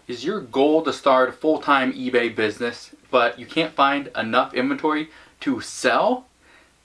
Is your goal to start a full-time eBay business, but you can't find enough inventory to sell?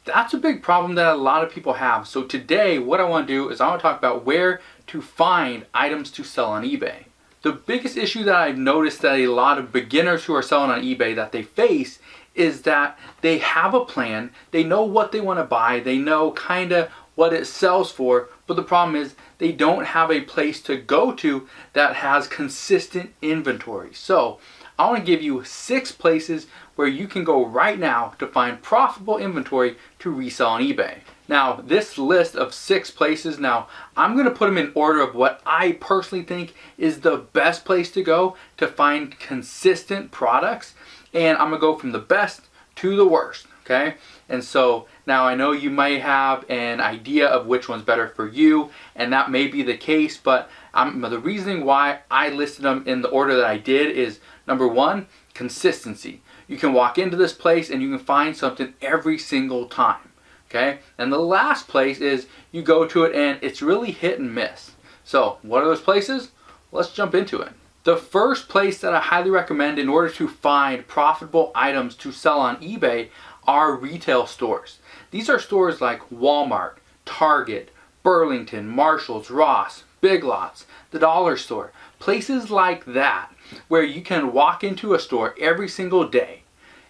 That's a big problem that a lot of people have. So today, what I want to do is I want to talk about where to find items to sell on eBay. The biggest issue that I've noticed that a lot of beginners who are selling on eBay that they face is that they have a plan, they know what they want to buy, they know kind of what it sells for, but the problem is they don't have a place to go to that has consistent inventory. So I want to give you 6 places where you can go right now to find profitable inventory to resell on eBay. Now, this list of 6 places, now I'm going to put them in order of what I personally think is the best place to go to find consistent products, and I'm going to go from the best to the worst, okay? And so now I know you might have an idea of which one's better for you, and that may be the case, but the reasoning why I listed them in the order that I did is, number 1, consistency. You can walk into this place and you can find something every single time, okay? And the last place is you go to it and it's really hit and miss. So what are those places? Let's jump into it. The first place that I highly recommend in order to find profitable items to sell on eBay are retail stores. These are stores like Walmart, Target, Burlington, Marshalls, Ross, Big Lots, the dollar store, places like that where you can walk into a store every single day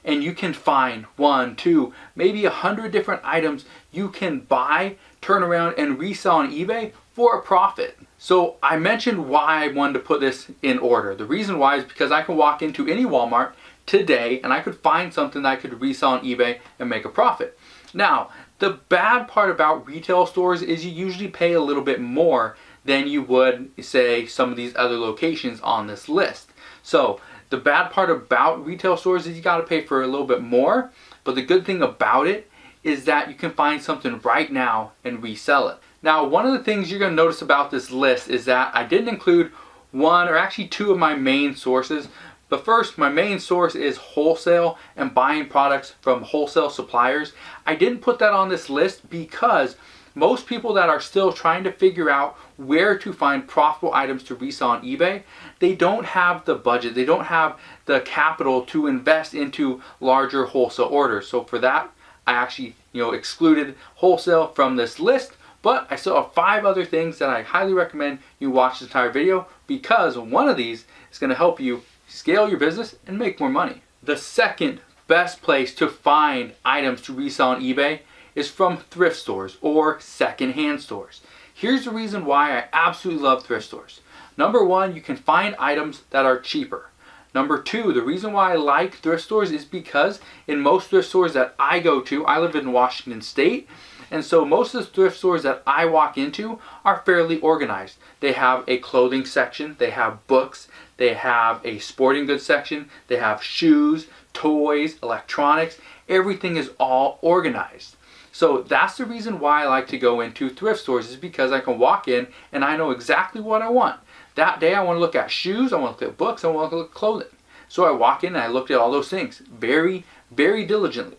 and you can find 1, 2, maybe 100 different items you can buy, turn around and resell on eBay for a profit. So I mentioned why I wanted to put this in order. The reason why is because I can walk into any Walmart today and I could find something that I could resell on eBay and make a profit. Now, the bad part about retail stores is you usually pay a little bit more than you would, say, some of these other locations on this list. So the bad part about retail stores is you got to pay for a little bit more, but the good thing about it is that you can find something right now and resell it. Now, one of the things you're going to notice about this list is that I didn't include 1 or actually 2 of my main sources. But first, my main source is wholesale and buying products from wholesale suppliers. I didn't put that on this list because most people that are still trying to figure out where to find profitable items to resell on eBay, they don't have the budget, they don't have the capital to invest into larger wholesale orders. So for that, I actually excluded wholesale from this list. But I still have 5 other things that I highly recommend you watch this entire video because one of these is going to help you scale your business and make more money. The second best place to find items to resell on eBay is from thrift stores or secondhand stores. Here's the reason why I absolutely love thrift stores. Number 1, you can find items that are cheaper. Number 2, the reason why I like thrift stores is because in most thrift stores that I go to, I live in Washington State, and so most of the thrift stores that I walk into are fairly organized. They have a clothing section, they have books, they have a sporting goods section, they have shoes, toys, electronics, everything is all organized. So that's the reason why I like to go into thrift stores, is because I can walk in and I know exactly what I want. That day I want to look at shoes, I want to look at books, I want to look at clothing. So I walk in and I look at all those things very, very diligently.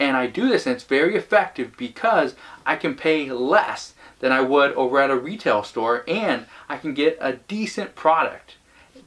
And I do this and it's very effective because I can pay less than I would over at a retail store and I can get a decent product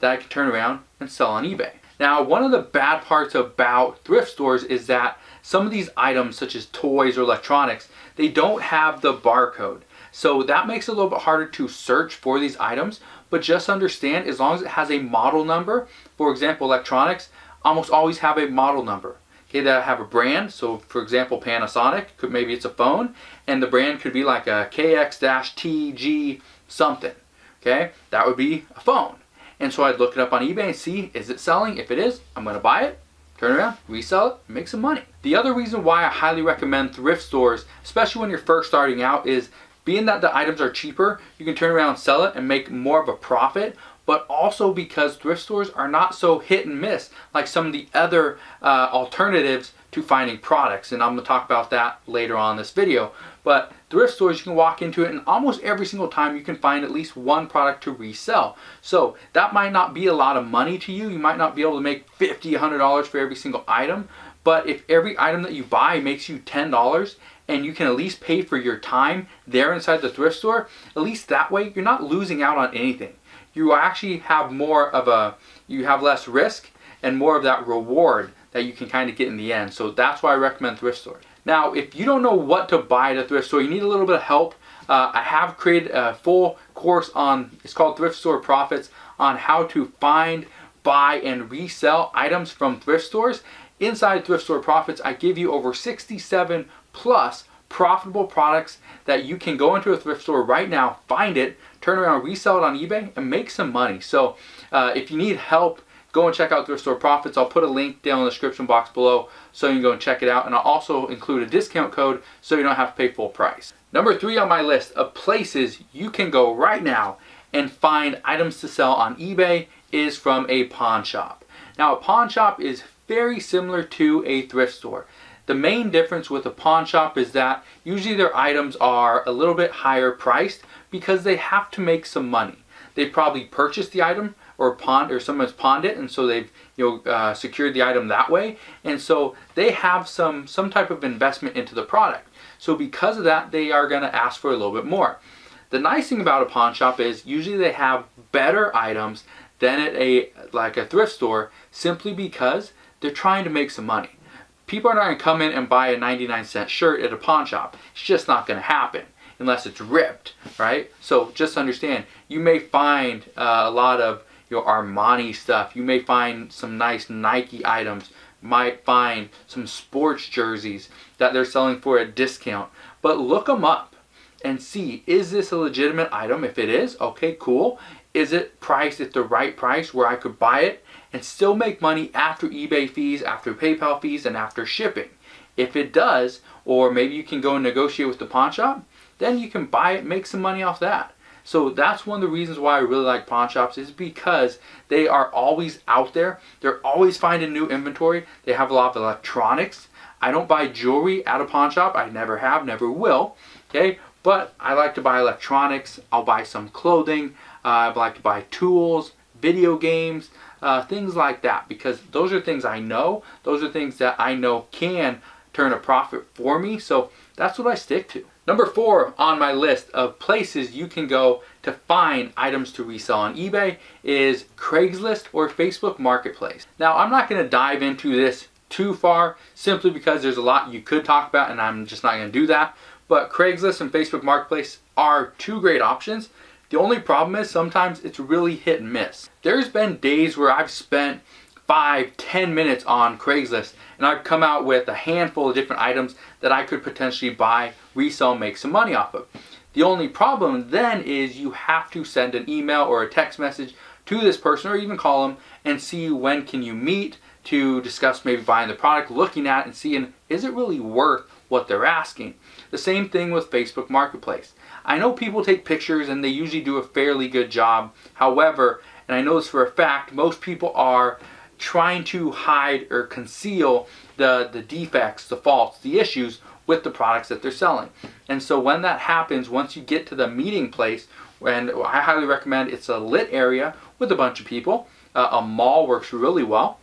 that I can turn around and sell on eBay. Now, one of the bad parts about thrift stores is that some of these items, such as toys or electronics, they don't have the barcode. So that makes it a little bit harder to search for these items, but just understand, as long as it has a model number, for example, electronics almost always have a model number. Okay, that have a brand, so for example, Panasonic, maybe it's a phone, and the brand could be like a KX-TG something. Okay, that would be a phone. And so I'd look it up on eBay and see, is it selling? If it is, I'm going to buy it, turn around, resell it, make some money. The other reason why I highly recommend thrift stores, especially when you're first starting out, is being that the items are cheaper, you can turn around and sell it and make more of a profit, but also because thrift stores are not so hit and miss like some of the other alternatives to finding products, and I'm going to talk about that later on in this video. But thrift stores, you can walk into it and almost every single time you can find at least one product to resell. So that might not be a lot of money to you. You might not be able to make $50, $100 for every single item, but if every item that you buy makes you $10 and you can at least pay for your time there inside the thrift store, at least that way you're not losing out on anything. you actually have you have less risk and more of that reward that you can kind of get in the end. So that's why I recommend thrift stores. Now, if you don't know what to buy at a thrift store, you need a little bit of help. I have created a full course it's called Thrift Store Profits, on how to find, buy, and resell items from thrift stores. Inside Thrift Store Profits, I give you over 67 plus profitable products that you can go into a thrift store right now, find it, turn around, resell it on eBay, and make some money. So if you need help, go and check out Thrift Store Profits. I'll put a link down in the description box below so you can go and check it out. And I'll also include a discount code so you don't have to pay full price. Number 3 on my list of places you can go right now and find items to sell on eBay is from a pawn shop. Now, a pawn shop is very similar to a thrift store. The main difference with a pawn shop is that usually their items are a little bit higher priced because they have to make some money. They probably purchased the item or someone's pawned it, and so they've secured the item that way, and so they have some type of investment into the product. So because of that, they are going to ask for a little bit more. The nice thing about a pawn shop is usually they have better items than at a thrift store, simply because they're trying to make some money. People are not going to come in and buy a 99-cent shirt at a pawn shop. It's just not going to happen unless it's ripped, right? So just understand, you may find a lot of Armani stuff. You may find some nice Nike items. Might find some sports jerseys that they're selling for a discount. But look them up and see, is this a legitimate item? If it is, okay, cool. Is it priced at the right price where I could buy it and still make money after eBay fees, after PayPal fees, and after shipping? If it does, or maybe you can go and negotiate with the pawn shop, then you can buy it, make some money off that. So that's one of the reasons why I really like pawn shops, is because they are always out there. They're always finding new inventory. They have a lot of electronics. I don't buy jewelry at a pawn shop. I never have, never will. Okay, but I like to buy electronics. I'll buy some clothing. I like to buy tools, video games, things like that, because those are things I know. Those are things that I know can turn a profit for me. So that's what I stick to. Number 4 on my list of places you can go to find items to resell on eBay is Craigslist or Facebook Marketplace. Now, I'm not going to dive into this too far, simply because there's a lot you could talk about and I'm just not going to do that. But Craigslist and Facebook Marketplace are 2 great options. The only problem is sometimes it's really hit and miss. There's been days where I've spent 5-10 minutes on Craigslist and I've come out with a handful of different items that I could potentially buy, resell, make some money off of. The only problem then is you have to send an email or a text message to this person, or even call them and see when can you meet to discuss maybe buying the product, looking at and seeing, is it really worth what they're asking? The same thing with Facebook Marketplace. I know people take pictures and they usually do a fairly good job. However, and I know this for a fact, most people are trying to hide or conceal the defects, the faults, the issues with the products that they're selling. And so when that happens, once you get to the meeting place, and I highly recommend it's a lit area with a bunch of people. A mall works really well,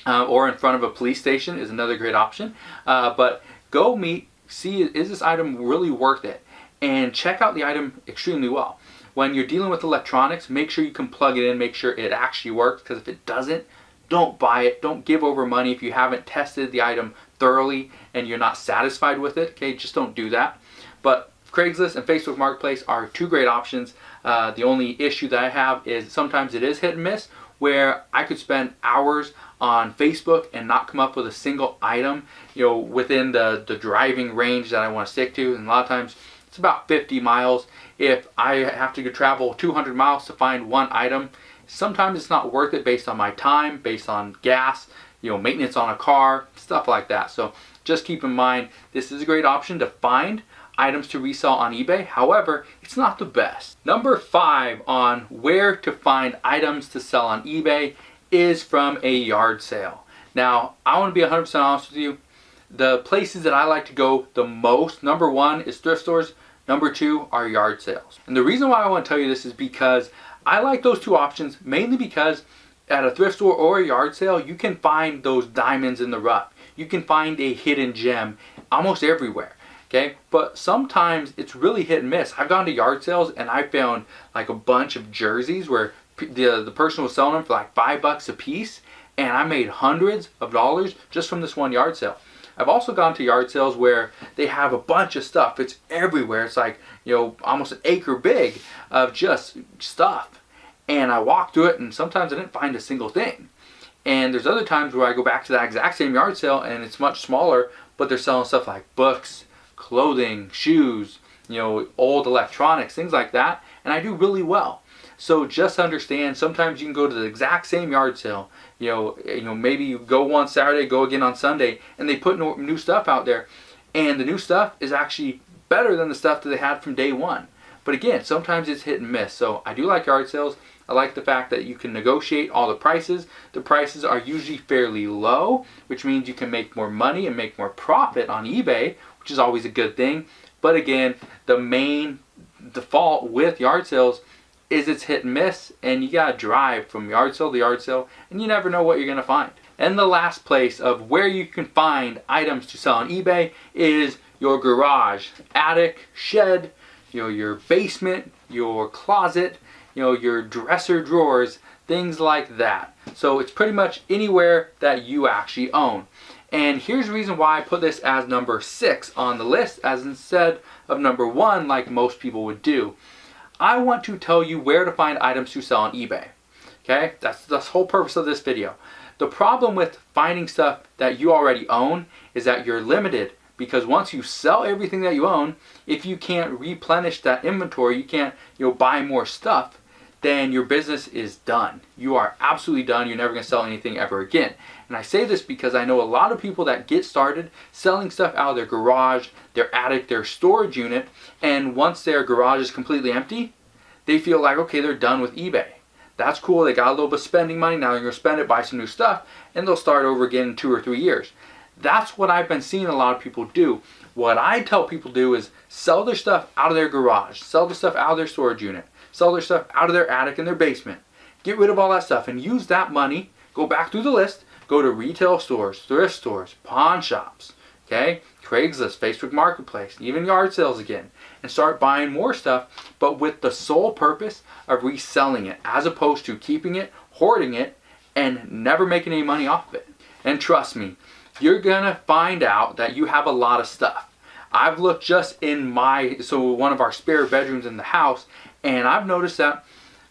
or in front of a police station is another great option. But go meet, see, is this item really worth it? And check out the item extremely well. When you're dealing with electronics, make sure you can plug it in, make sure it actually works, because if it doesn't, don't buy it. Don't give over money if you haven't tested the item thoroughly and you're not satisfied with it. Okay, just don't do that. But Craigslist and Facebook Marketplace are 2 great options. The only issue that I have is sometimes it is hit and miss, where I could spend hours on Facebook and not come up with a single item, within the driving range that I want to stick to. And a lot of times it's about 50 miles. If I have to travel 200 miles to find one item, sometimes it's not worth it based on my time, based on gas, maintenance on a car, stuff like that. So just keep in mind, this is a great option to find items to resell on eBay. However, it's not the best. Number 5 on where to find items to sell on eBay is from a yard sale. Now, I want to be 100% honest with you. The places that I like to go the most, number 1 is thrift stores, number 2 are yard sales. And the reason why I want to tell you this is because I like those 2 options, mainly because at a thrift store or a yard sale, you can find those diamonds in the rough. You can find a hidden gem almost everywhere. Okay, but sometimes it's really hit and miss. I've gone to yard sales and I found like a bunch of jerseys where the person was selling them for like $5 a piece, and I made hundreds of dollars just from this one yard sale. I've also gone to yard sales where they have a bunch of stuff. It's everywhere. It's like, almost an acre big of just stuff. And I walked through it and sometimes I didn't find a single thing. And there's other times where I go back to that exact same yard sale and it's much smaller, but they're selling stuff like books, clothing, shoes, old electronics, things like that. And I do really well. So just understand, sometimes you can go to the exact same yard sale. Maybe you go one Saturday, go again on Sunday, and they put new stuff out there. And the new stuff is actually better than the stuff that they had from day one. But again, sometimes it's hit and miss. So I do like yard sales. I like the fact that you can negotiate all the prices. The prices are usually fairly low, which means you can make more money and make more profit on eBay, which is always a good thing. But again, the main default with yard sales is it's hit and miss, and you gotta drive from yard sale to yard sale, and you never know what you're gonna find. And the last place of where you can find items to sell on eBay is your garage, attic, shed, your basement, your closet, your dresser drawers, things like that. So it's pretty much anywhere that you actually own. And here's the reason why I put this as number 6 on the list as instead of number 1 like most people would do. I want to tell you where to find items to sell on eBay. Okay, that's the whole purpose of this video. The problem with finding stuff that you already own is that you're limited, because once you sell everything that you own, if you can't replenish that inventory, you can't buy more stuff, then your business is done. You are absolutely done. You're never going to sell anything ever again. And I say this because I know a lot of people that get started selling stuff out of their garage, their attic, their storage unit, and once their garage is completely empty, they feel like, okay, they're done with eBay. That's cool. They got a little bit of spending money. Now they're going to spend it, buy some new stuff, and they'll start over again in 2 or 3 years. That's what I've been seeing a lot of people do. What I tell people to do is sell their stuff out of their garage, sell their stuff out of their storage unit, sell their stuff out of their attic and their basement. Get rid of all that stuff and use that money, go back through the list, go to retail stores, thrift stores, pawn shops, okay, Craigslist, Facebook Marketplace, even yard sales again, and start buying more stuff, but with the sole purpose of reselling it, as opposed to keeping it, hoarding it, and never making any money off of it. And trust me, you're gonna find out that you have a lot of stuff. I've looked just in one of our spare bedrooms in the house, and I've noticed that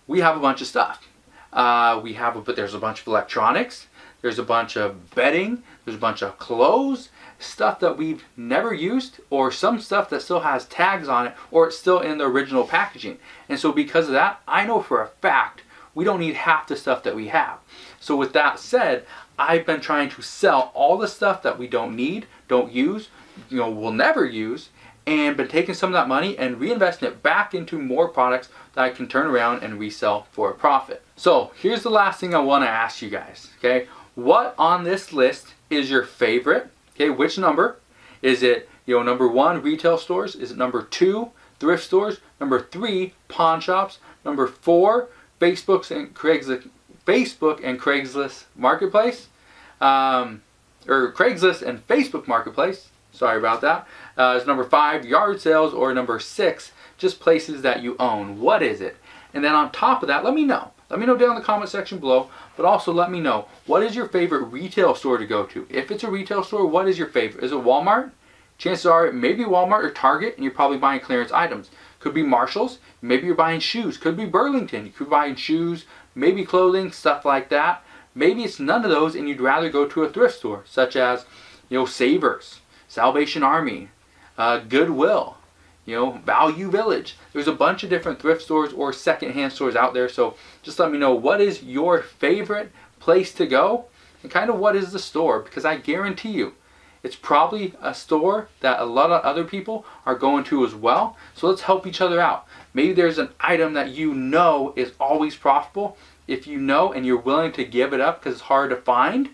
we have a bunch of stuff. There's a bunch of electronics, there's a bunch of bedding, there's a bunch of clothes, stuff that we've never used, or some stuff that still has tags on it, or it's still in the original packaging. And so because of that, I know for a fact we don't need half the stuff that we have. So with that said, I've been trying to sell all the stuff that we don't need, don't use, will never use, and been taking some of that money and reinvesting it back into more products that I can turn around and resell for a profit. So here's the last thing I want to ask you guys, okay? What on this list is your favorite? Okay, which number? Is it, number 1, retail stores? Is it number 2, thrift stores? Number 3, pawn shops? Number 4, Facebook and Craigslist Marketplace? Or Craigslist and Facebook Marketplace? Sorry about that. Is number 5, yard sales? Or number 6, just places that you own? What is it? And then on top of that, let me know. Let me know down in the comment section below, but also let me know, what is your favorite retail store to go to? If it's a retail store, what is your favorite? Is it Walmart? Chances are it may be Walmart or Target, and you're probably buying clearance items. Could be Marshalls. Maybe you're buying shoes. Could be Burlington. You could be buying shoes, maybe clothing, stuff like that. Maybe it's none of those and you'd rather go to a thrift store, such as, Savers, Salvation Army, Goodwill, Value Village. There's a bunch of different thrift stores or secondhand stores out there. So just let me know, what is your favorite place to go and kind of what is the store, because I guarantee you it's probably a store that a lot of other people are going to as well. So let's help each other out. Maybe there's an item that is always profitable. If you know and you're willing to give it up because it's hard to find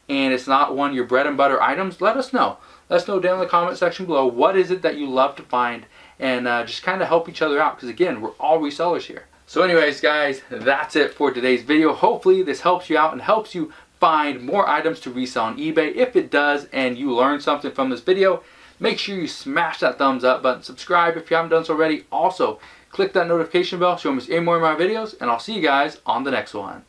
and it's not one of your bread and butter items, let us know. Let us know down in the comment section below, what is it that you love to find, and just kind of help each other out, because again, we're all resellers here. So anyways guys, that's it for today's video. Hopefully this helps you out and helps you find more items to resell on eBay. If it does and you learn something from this video, Make sure you smash that thumbs up button, subscribe if you haven't done so already. Also, click that notification bell so you don't miss any more of my videos, and I'll see you guys on the next one.